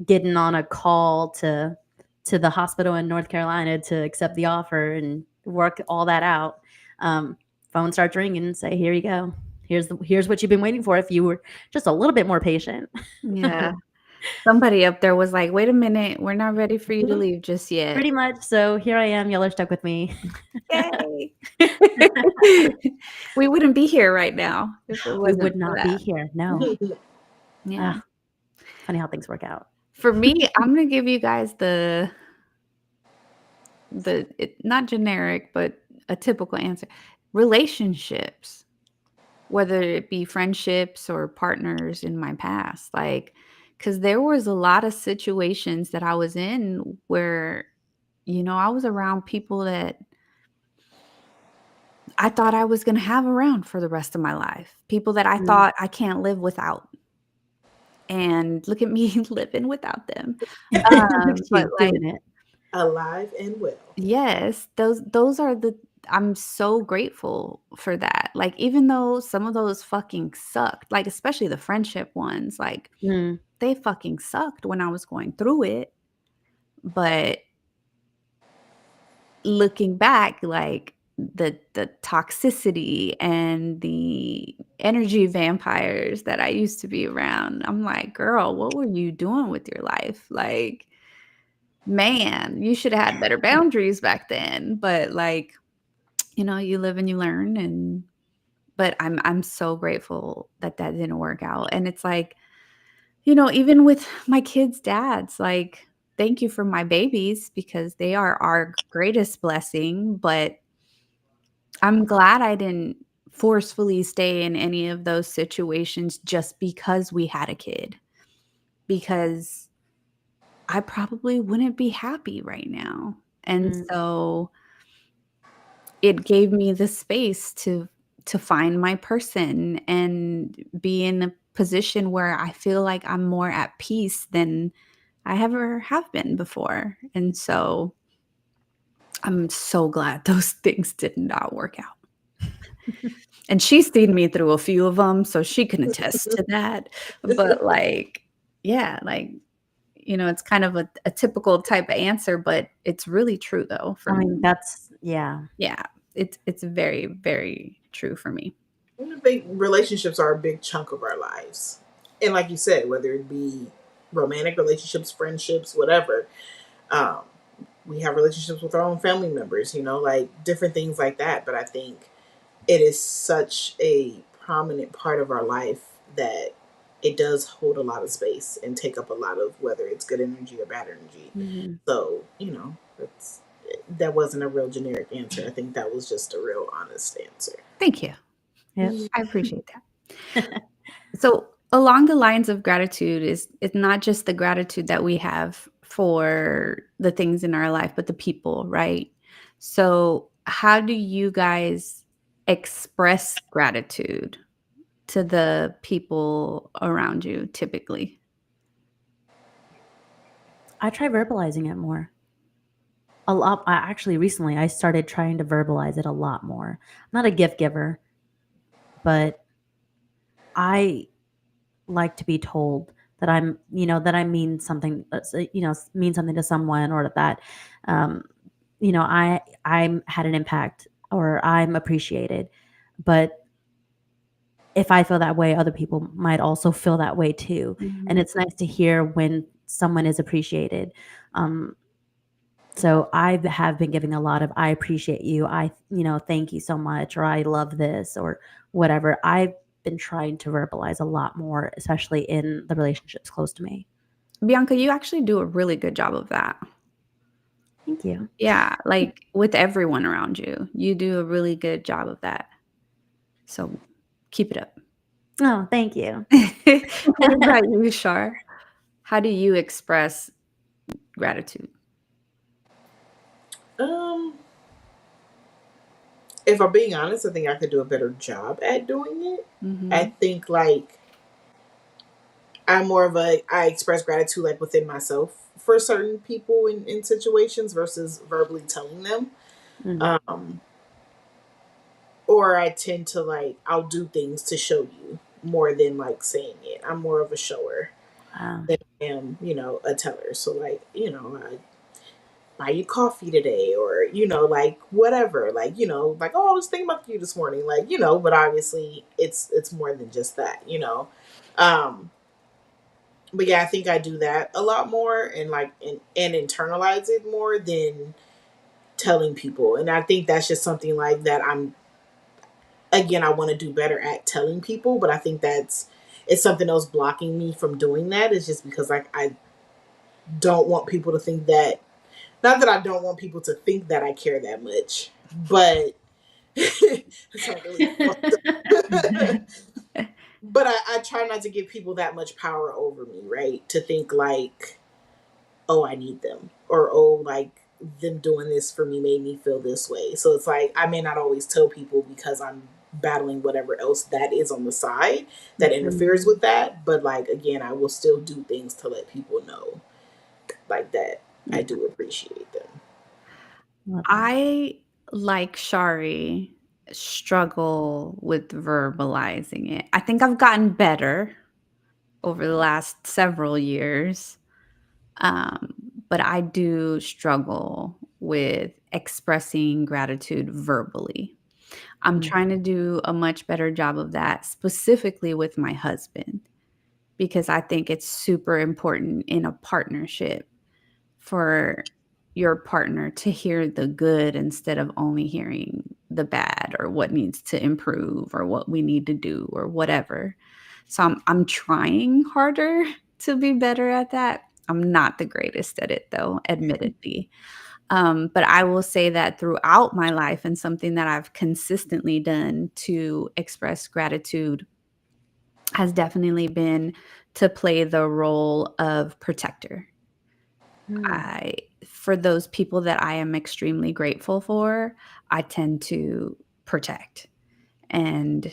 getting on a call to the hospital in North Carolina to accept the offer and work all that out. Um, Phone starts ringing and say, "Here you go. Here's what you've been waiting for. If you were just a little bit more patient." Yeah. Somebody up there was like, "Wait a minute, we're not ready for you to Mhm. leave just yet." Pretty much. So here I am. Y'all are stuck with me. Yay. We wouldn't be here right now if it We wasn't would for not be that. here. No. Yeah. Ah, funny how things work out. For me, I'm gonna give you guys not generic, but a typical answer. Relationships, whether it be friendships or partners in my past, like, because there was a lot of situations that I was in where, I was around people that I thought I was gonna have around for the rest of my life, people that I Mm. thought I can't live without, and look at me living without them. But, She's like, doing it. Alive and well. yes, those are the I'm so grateful for that. Like, even though some of those fucking sucked, like, especially the friendship ones, like, Mm, they fucking sucked when I was going through it, but looking back, like, the toxicity and the energy vampires that I used to be around, I'm like, "Girl, what were you doing with your life?" Like, man, you should have had better boundaries back then, but, like, you live and you learn, but I'm so grateful that that didn't work out, and it's like, even with my kids' dads, like, thank you for my babies because they are our greatest blessing, but I'm glad I didn't forcefully stay in any of those situations just because we had a kid, because I probably wouldn't be happy right now, and mm, so it gave me the space to find my person and be in a position where I feel like I'm more at peace than I ever have been before. And so I'm so glad those things did not work out. And she's seen me through a few of them, so she can attest to that. But, like, yeah, like, it's kind of a typical type of answer, but it's really true though for I mean, me. that's yeah. Yeah, it's very, very true for me. Big relationships are a big chunk of our lives, and like you said, whether it be romantic relationships, friendships, whatever, um, we have relationships with our own family members. Like different things like that. But I think it is such a prominent part of our life that it does hold a lot of space and take up a lot of whether it's good energy or bad energy. Mhm. So that wasn't a real generic answer. I think that was just a real honest answer. Thank you. Yep. I appreciate that. So, along the lines of gratitude is it's not just the gratitude that we have for the things in our life, but the people, right? So, how do you guys express gratitude to the people around you typically? I try verbalizing it more. A lot. Actually, recently I started trying to verbalize it a lot more. I'm not a gift giver, but I like to be told that that I mean something, mean something to someone, or that, um, I'm had an impact or I'm appreciated. But if I feel that way, other people might also feel that way too. And Mhm. it's nice to hear when someone is appreciated. Um, so I have been giving a lot of "I appreciate you," "Thank you so much," or "I love this," or whatever. I've been trying to verbalize a lot more, especially in the relationships close to me. Bianca, you actually do a really good job of that. Thank you. Yeah, like with everyone around you, you do a really good job of that. So keep it up. Oh, thank you. What about you, Shar? How do you express gratitude? Um, if I'm being honest, I think I could do a better job at doing it. I Mhm. think like I'm more of I express gratitude like within myself for certain people in situations versus verbally telling them. Mm, Um, or I tend to like I'll do things to show you more than like saying it. I'm more of a shower Wow. than I am, a teller. So like, I buy you coffee today, or like whatever, like like, oh, I was thinking about you this morning, like but obviously it's more than just that. um but yeah, I think I do that a lot more, and like and internalize it more than telling people. And I think that's just something like that I'm again, I want to do better at telling people, but I think it's something else blocking me from doing that, is just because like I don't want people to think that, not that I don't want people to think that I care that much, but it's not really fucked up. But I try not to give people that much power over me, right? To think like, oh, I need them, or oh, like them doing this for me made me feel this way. So it's like I may not always tell people because I'm battling whatever else that is on the side that Mhm. interferes with that. But like again, I will still do things to let people know like that I Yeah. do appreciate them. Love that. I, like Shari, struggle with verbalizing it. I think I've gotten better over the last several years, um, but I do struggle with expressing gratitude verbally. I'm Mm. trying to do a much better job of that, specifically with my husband, because I think it's super important in a partnership for your partner to hear the good instead of only hearing the bad or what needs to improve or what we need to do or whatever. So I'm trying harder to be better at that. I'm not the greatest at it though, admittedly. But I will say that throughout my life, and something that I've consistently done to express gratitude has definitely been to play the role of protector. Mm. I For those people that I am extremely grateful for, I tend to protect and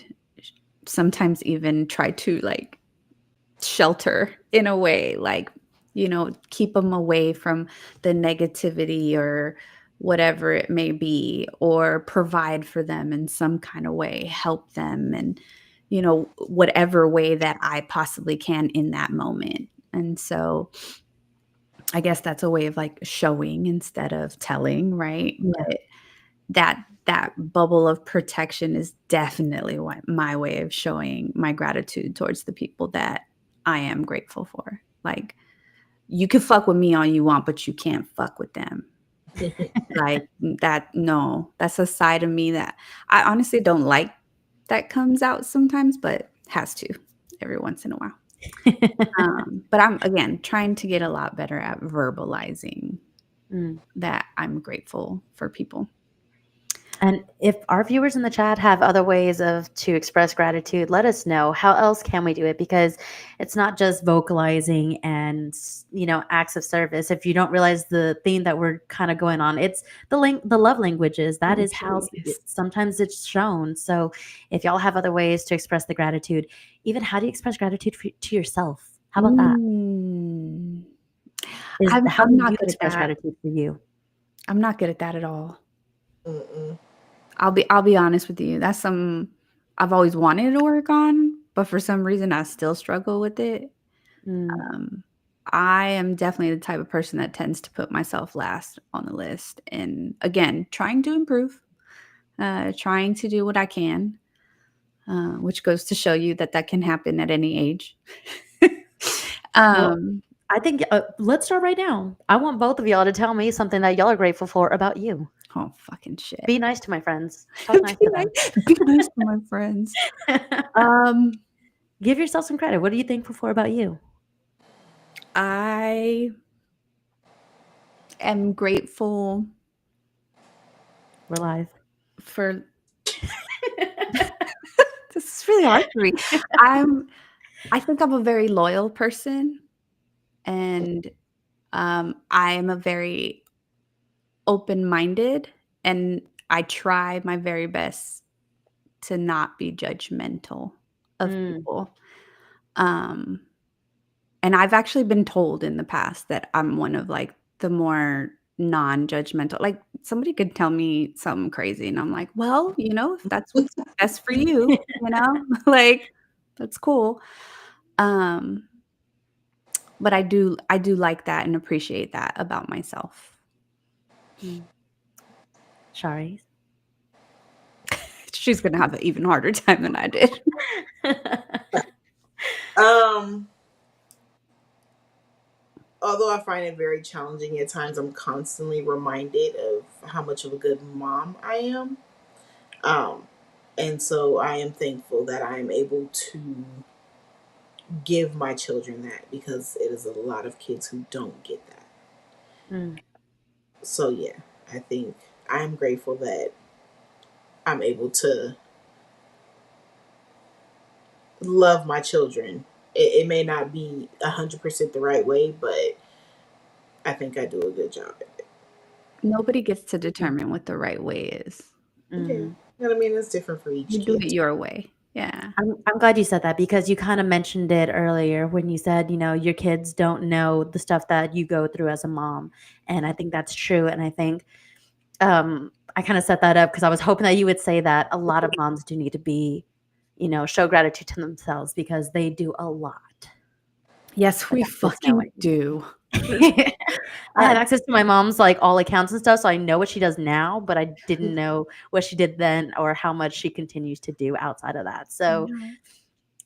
sometimes even try to like shelter in a way, like, keep them away from the negativity or whatever it may be, or provide for them in some kind of way, help them and, whatever way that I possibly can in that moment. And so I guess that's a way of like showing instead of telling, right? Yeah. But that bubble of protection is definitely what my way of showing my gratitude towards the people that I am grateful for. Like, you can fuck with me all you want, but you can't fuck with them. Like that, no, that's a side of me that I honestly don't like that comes out sometimes, but has to every once in a while. But I'm again trying to get a lot better at verbalizing Mm. that I'm grateful for people. And if our viewers in the chat have other ways of to express gratitude, let us know. How else can we do it? Because it's not just vocalizing and acts of service. If you don't realize the theme that we're kind of going on, it's the love languages. That Oh, is how please. sometimes it's shown. So if y'all have other ways to express the gratitude, even how do you express gratitude to yourself? How about that? Mm. Is I'm how I'm do not you good at express that. gratitude for you? I'm not good at that at all. Mm-mm. I'll be honest with you. That's some I've always wanted to work on, but for some reason I still struggle with it. Mm. Um, I am definitely the type of person that tends to put myself last on the list, and again, trying to improve, trying to do what I can, which goes to show you that that can happen at any age. Well, um, I think let's start right now. I want both of y'all to tell me something that y'all are grateful for about you. oh fucking shit. Be nice to my friends. Talk nice to them. Be nice to my friends. Um, Give yourself some credit. What are you thankful for about you? I am grateful We're live. for this is really hard for me. I'm I think I'm a very loyal person, and I am a very open-minded, and I try my very best to not be judgmental of Mm, people. Um, and I've actually been told in the past that I'm one of like the more non-judgmental. Like, somebody could tell me something crazy, and I'm like, "Well, if that's what's best for you, like, that's cool." Um, but I do like that and appreciate that about myself. Mm. Shari. She's gonna have an even harder time than I did. Um, although I find it very challenging at times, I'm constantly reminded of how much of a good mom I am. Um, and so I am thankful that I am able to give my children that because it is a lot of kids who don't get that. Mm. So yeah, I think I'm grateful that I'm able to love my children. It may not be 100% the right way, but I think I do a good job at it. Nobody gets to Mm. determine what the right way is. Yeah, you Mhm. know what I mean. It's different for You each do kid. it your way. Yeah. I'm glad you said that because you kind of mentioned it earlier when you said, your kids don't know the stuff that you go through as a mom. And I think that's true. And I think I kind of set that up because I was hoping that you would say that a lot of moms do need to show gratitude to themselves because they do a lot Yes, we without just fucking knowing. do. I Uh, have access to my mom's like all accounts and stuff, so I know what she does now, but I didn't know what she did then or how much she continues to do outside of that. I So know.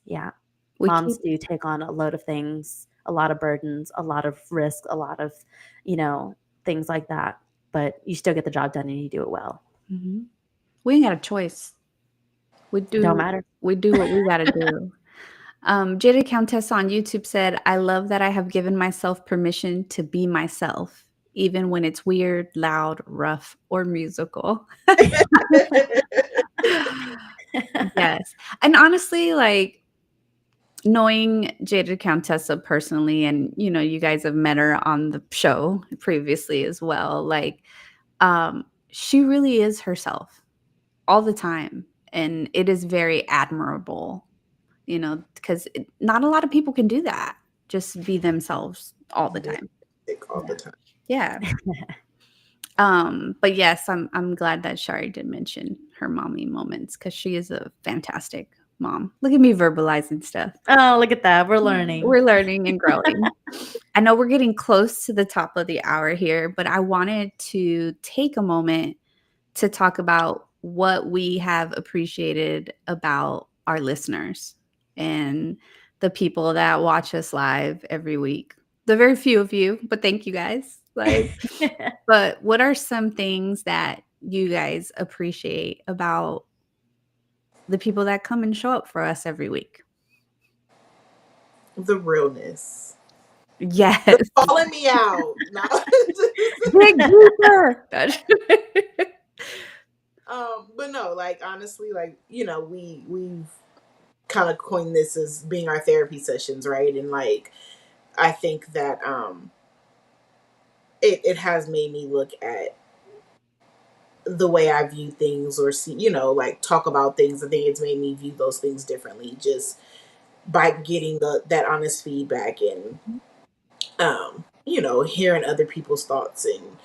yeah, We moms keep do take on a load of things, a lot of burdens, a lot of risk, a lot of, you know, things like that. But you still get the job done and you do it well. Mhm. We ain't got a choice. We It don't do matter. we do what we gotta do. Jada Countess on YouTube said, "I love that I have given myself permission to be myself, even when it's weird, loud, rough, or musical." Yes. And honestly, like, knowing Jada Countessa personally, and, you guys have met her on the show previously as well, like, she really is herself all the time, and it is very admirable, because not a lot of people can do that, just be themselves all the Yeah, time. sick all Yeah. the time. Yeah. But yes, I'm glad that Shari did mention her mommy moments because she is a fantastic mom. Look at me verbalizing stuff. Oh, look at that. We're learning. We're learning and growing. I know we're getting close to the top of the hour here, but I wanted to take a moment to talk about what we have appreciated about our listeners and the people that watch us live every week. The very few of you, but thank you guys. Like, but what are some things that you guys appreciate about the people that come and show up for us every week? The realness. Yes. Calling me out. Not Dig deeper. but no, like honestly, like, we've kind of coined this as being our therapy sessions, right? And like I think that it has made me look at the way I view things or see, like talk about things. I think it's made me view those things differently just by getting that honest feedback and hearing other people's thoughts and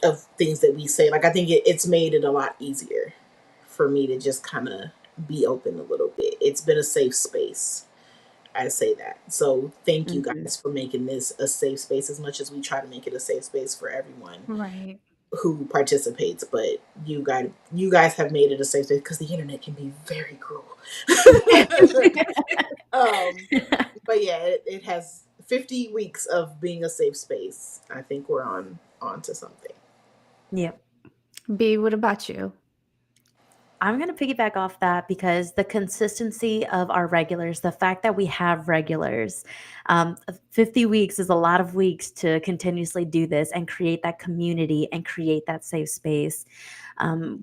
of things that we say. Like I think it's made it a lot easier for me to just kind of be open a little bit. It's been a safe space. I say that. So thank you Mhm. guys for making this a safe space as much as we try to make it a safe space for everyone Right. who participates. But you guys have made it a safe space because the internet can be very cruel. um, but yeah, it has 50 weeks of being a safe space. I think we're on to something. Yep. B, what about you? I'm going to piggyback off that because the consistency of our regulars, the fact that we have regulars, 50 weeks is a lot of weeks to continuously do this and create that community and create that safe space.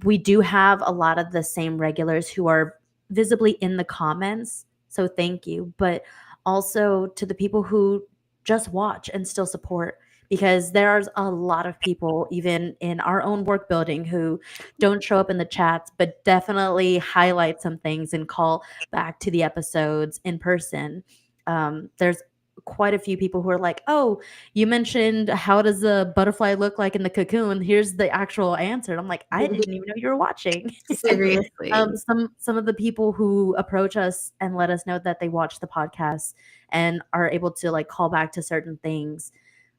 We do have a lot of the same regulars who are visibly in the comments. So thank you. But also to the people who just watch and still support, because there's a lot of people, even in our own work building, who don't show up in the chats, but definitely highlight some things and call back to the episodes in person. There's quite a few people who are like, "Oh, you mentioned how does a butterfly look like in the cocoon? Here's the actual answer." And I'm like, "I didn't even know you were watching." Seriously. Some of the people who approach us and let us know that they watch the podcast and are able to like call back to certain things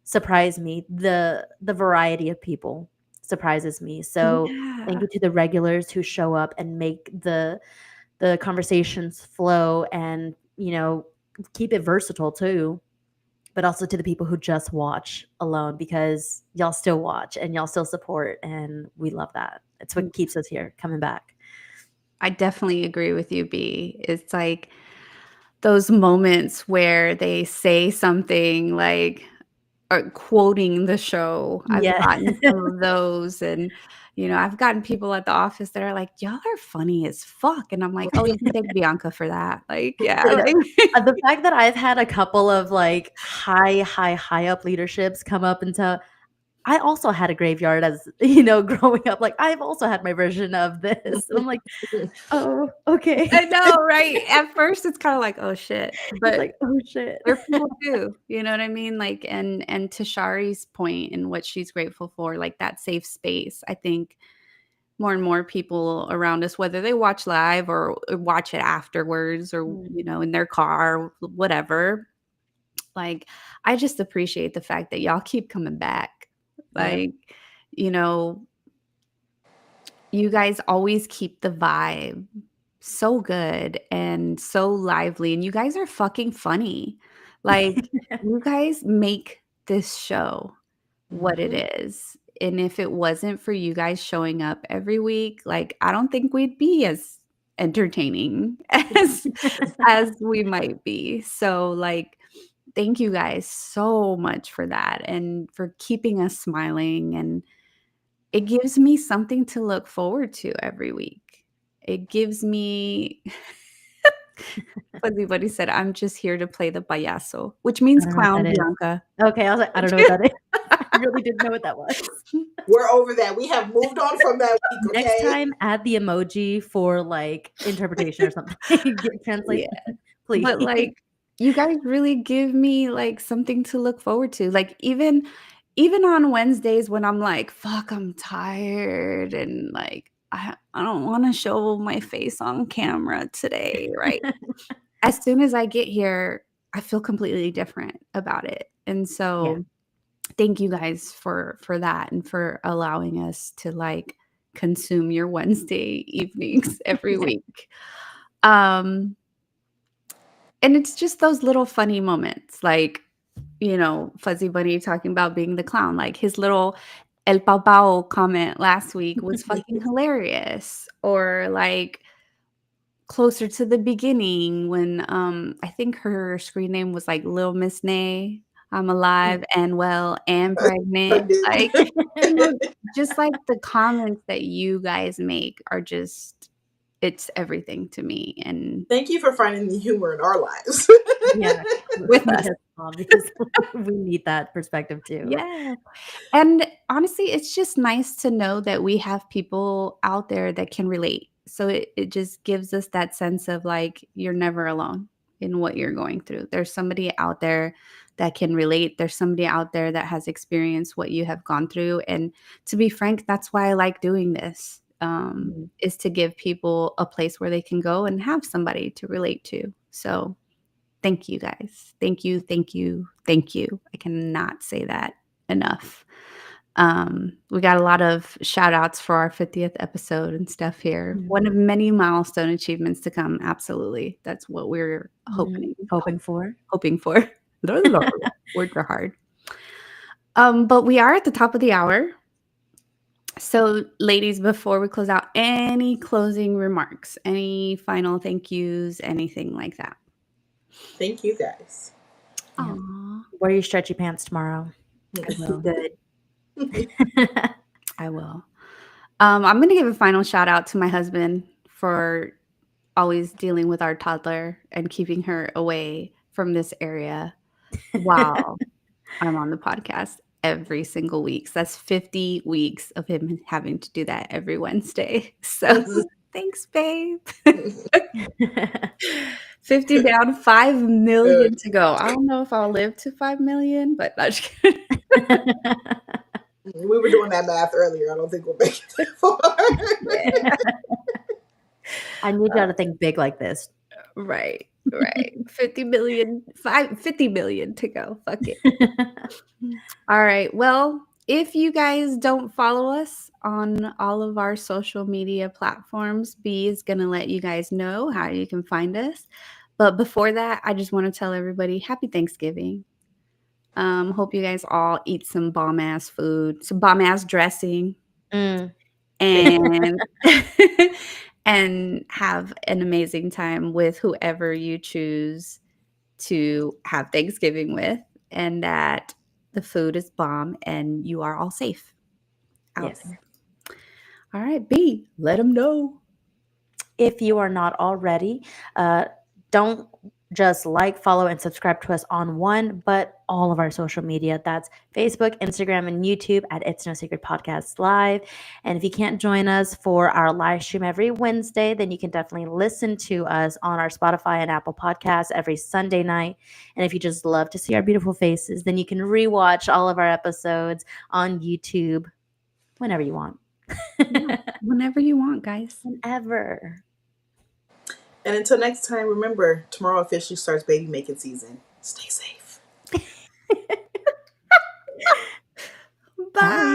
surprise me. The variety of people surprises me. So thank Yeah. you to the regulars who show up and make the conversations flow and, keep it versatile too. But also to the people who just watch alone because y'all still watch and y'all still support and we love that. It's what keeps us here coming back. I definitely agree with you, B. It's like those moments where they say something like or quoting the show. I've Yeah. gotten some of those and I've gotten people at the office that are like, "Y'all are funny as fuck." And I'm like, "Oh, you can thank Bianca for that." Like, yeah, And, like the fact that I've had a couple of like high up leaderships come up and tell I also had a graveyard as growing up. Like I've also had my version of this. And I'm like, oh, okay. I know, right? At first it's kinda like, "Oh, shit," It's but like, oh shit. there are people too, you know what I mean? Like, and to Shari's point and what she's grateful for, like, that safe space, I think more and more people around us, whether they watch live or watch it afterwards or, Mm, in their car, whatever, like, I just appreciate the fact that y'all keep coming back. yep. Like, you know, you guys always keep the vibe so good and so lively, and you guys are fucking funny. Like, you guys make this show what it Mhm. is, and if it wasn't for you guys showing up every week, like, I don't think we'd be as entertaining as we might be. So, like, thank you guys so much for that and for keeping us smiling, and it gives me something to look forward to every week. It gives me Fuzzy Buddy said, "I'm just here to play the payaso," which I means don't know what that clown, is. Bianca. Okay, I was like, I don't know what that is. I really didn't know what that was. We're over that. We have moved on from that week, Next okay? time, add the emoji for like interpretation or something. Get Yeah, translation, please. but, like, you guys really give me, like, something to look forward to. Like, even on Wednesdays when I'm like, "Fuck, I'm tired," and, like, I don't wanna show my face on camera today, right? As soon as I get here, I feel completely different about it, and Yeah. so thank you guys for that and for allowing us to, like, consume your Wednesday evenings every week. Um, and it's just those little funny moments, like, Fuzzy Bunny talking about being the clown, like, his little "El Pau Pau" comment last week was fucking hilarious, or, like, closer to the beginning when, I think her screen name was, like, Lil Miss Nay, I'm alive and well and pregnant, like, you know, just, like, the comments that you guys make are just it's everything to me and Thank you for finding the humor in our lives. Yeah. with us. Yes, obviously. We need that perspective too. Yeah. And honestly, it's just nice to know that we have people out there that can relate. So it just gives us that sense of like, you're never alone in what you're going through. There's somebody out there that can relate. There's somebody out there that has experienced what you have gone through. And to be frank, that's why I like doing this, Mhm. is to give people a place where they can go and have somebody to relate to. So thank you guys. Thank you, thank you, thank you. I cannot say that enough. We got a lot of shout outs for our 50th episode and stuff here. Mhm. One of many milestone achievements to come. Absolutely. That's what we're Mhm. hoping Hoping for. hoping for. Words are hard. But we are at the top of the hour. So, ladies, before we close out, any closing remarks, any final thank yous, anything like that? Thank you guys. Yeah. Aw. Wear your stretchy pants tomorrow. I will. Good. I will. I'm gonna give a final shout out to my husband for always dealing with our toddler and keeping her away from this area while I'm on the podcast every single week. So that's 50 weeks of him having to do that every Wednesday. So Thanks, babe. 50 down, 5 million to go. I don't know if I'll live to 5 million, but I'm just kidding. We were doing that math earlier. I don't think we'll make it that far. I need y'all to think big like this. Right. 50 million, 50 million to go. Fuck it. All right. Well, if you guys don't follow us on all of our social media platforms, B is going to let you guys know how you can find us. But before that, I just want to tell everybody happy Thanksgiving. Hope you guys all eat some bomb ass food, some bomb ass dressing, Mm. and and have an amazing time with whoever you choose to have Thanksgiving with, and that the food is bomb and you are all safe out Yes. there. All right, B, let them know. If you are not already, don't just like, follow, and subscribe to us on one, but all of our social media. That's Facebook, Instagram, and YouTube at It's No Secret Podcast Live. And if you can't join us for our live stream every Wednesday, then you can definitely listen to us on our Spotify and Apple Podcasts every Sunday night. And if you just love to see our beautiful faces, then you can rewatch all of our episodes on YouTube whenever you want. Yeah, whenever you want, guys. Whenever. And until next time, remember, tomorrow officially starts baby making season. Stay safe. Bye.